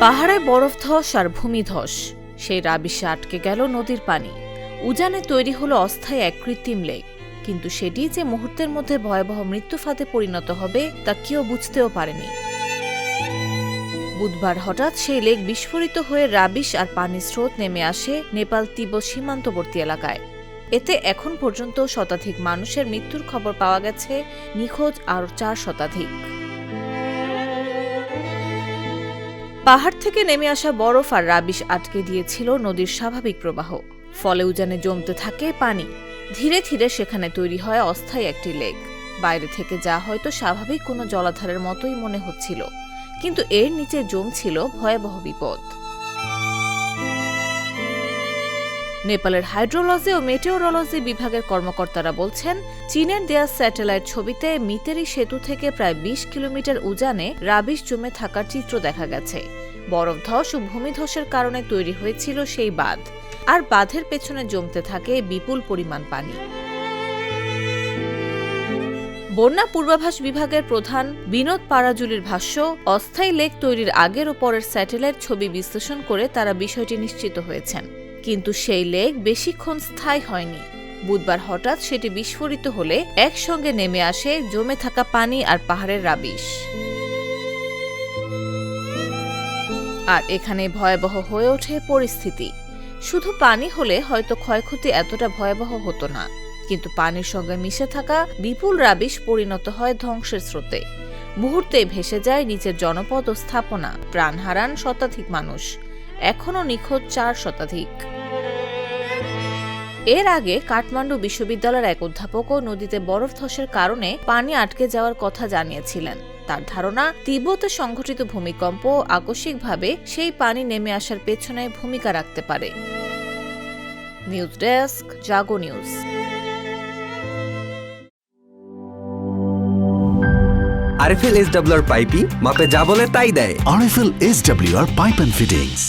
পাহাড়ে বরফ ধস আর ভূমিধস, সেই রাবিশে আটকে গেল নদীর পানি। উজানে তৈরি হলো অস্থায়ী এক কৃত্রিম লেক, কিন্তু সেটি যে মুহূর্তের মধ্যে ভয়াবহ মৃত্যুফাতে পরিণত হবে তা কেউ বুঝতেও পারেনি। বুধবার হঠাৎ সেই লেক বিস্ফোরিত হয়ে রাবিশ আর পানির স্রোত নেমে আসে নেপাল তিব্বত সীমান্তবর্তী এলাকায়। এতে এখন পর্যন্ত শতাধিক মানুষের মৃত্যুর খবর পাওয়া গেছে, নিখোঁজ আরও 4 শতাধিক। পাহাড় থেকে নেমে আসা বরফ আর রাবিশ আটকে দিয়েছিল নদীর স্বাভাবিক প্রবাহ, ফলে উজানে জমতে থাকে পানি। ধীরে ধীরে সেখানে তৈরি হয় অস্থায়ী একটি লেক। বাইরে থেকে যা হয়তো স্বাভাবিক কোনো জলাধারের মতোই মনে হচ্ছিল, কিন্তু এর নিচে জমছিল ভয়াবহ বিপদ। নেপালের হাইড্রোলজি ও মেটেওরোলজি বিভাগের কর্মকর্তারা বলছেন, চীনের দেয়া স্যাটেলাইট ছবিতে মিতেরি সেতু থেকে প্রায় 20 কিলোমিটার উজানে রাবিশ জমে থাকার চিত্র দেখা গেছে। বরফধস ও ভূমিধসের কারণে তৈরি হয়েছিল সেই বাঁধ, আর বাঁধের পেছনে জমতে থাকে বিপুল পরিমাণ পানি। বন্যা পূর্বাভাস বিভাগের প্রধান বিনোদ পারাজুলির ভাষ্য, অস্থায়ী লেক তৈরির আগের ও পরের স্যাটেলাইট ছবি বিশ্লেষণ করে তারা বিষয়টি নিশ্চিত হয়েছেন, কিন্তু সেই লেক বেশিক্ষণ স্থায়ী হয়নি। বুধবার হঠাৎ সেটি বিস্ফোরিত হলে একসঙ্গে নেমে আসে জমে থাকা পানি আর পাহাড়ের রাবিশ। আর এখানে ভয়াবহ হয়ে ওঠে পরিস্থিতি। শুধু পানি হলে হয়তো ক্ষয়ক্ষতি এতটা ভয়াবহ হতো না, কিন্তু পানির সঙ্গে মিশে থাকা বিপুল রাবিশ পরিণত হয় ধ্বংসের স্রোতে। মুহূর্তে ভেসে যায় নিচের জনপদ ও স্থাপনা, প্রাণ হারান শতাধিক মানুষ, এখনও নিখোঁজ 4 শতাধিক। এর আগে কাঠমান্ডু বিশ্ববিদ্যালয়ের এক অধ্যাপকও নদীতে বরফ ধসের কারণে পানি আটকে যাওয়ার কথা জানিয়েছিলেন। তার ধারণা, তিব্বতে সংঘটিত ভূমিকম্প আকস্মিকভাবে সেই পানি নেমে আসার পেছনে ভূমিকা রাখতে পারে। নিউজ ডেস্ক, জাগো নিউজ। RFL SWR পাইপি মাপে যা বলে তাই দেয়। RFL SWR Pipe and Fittings।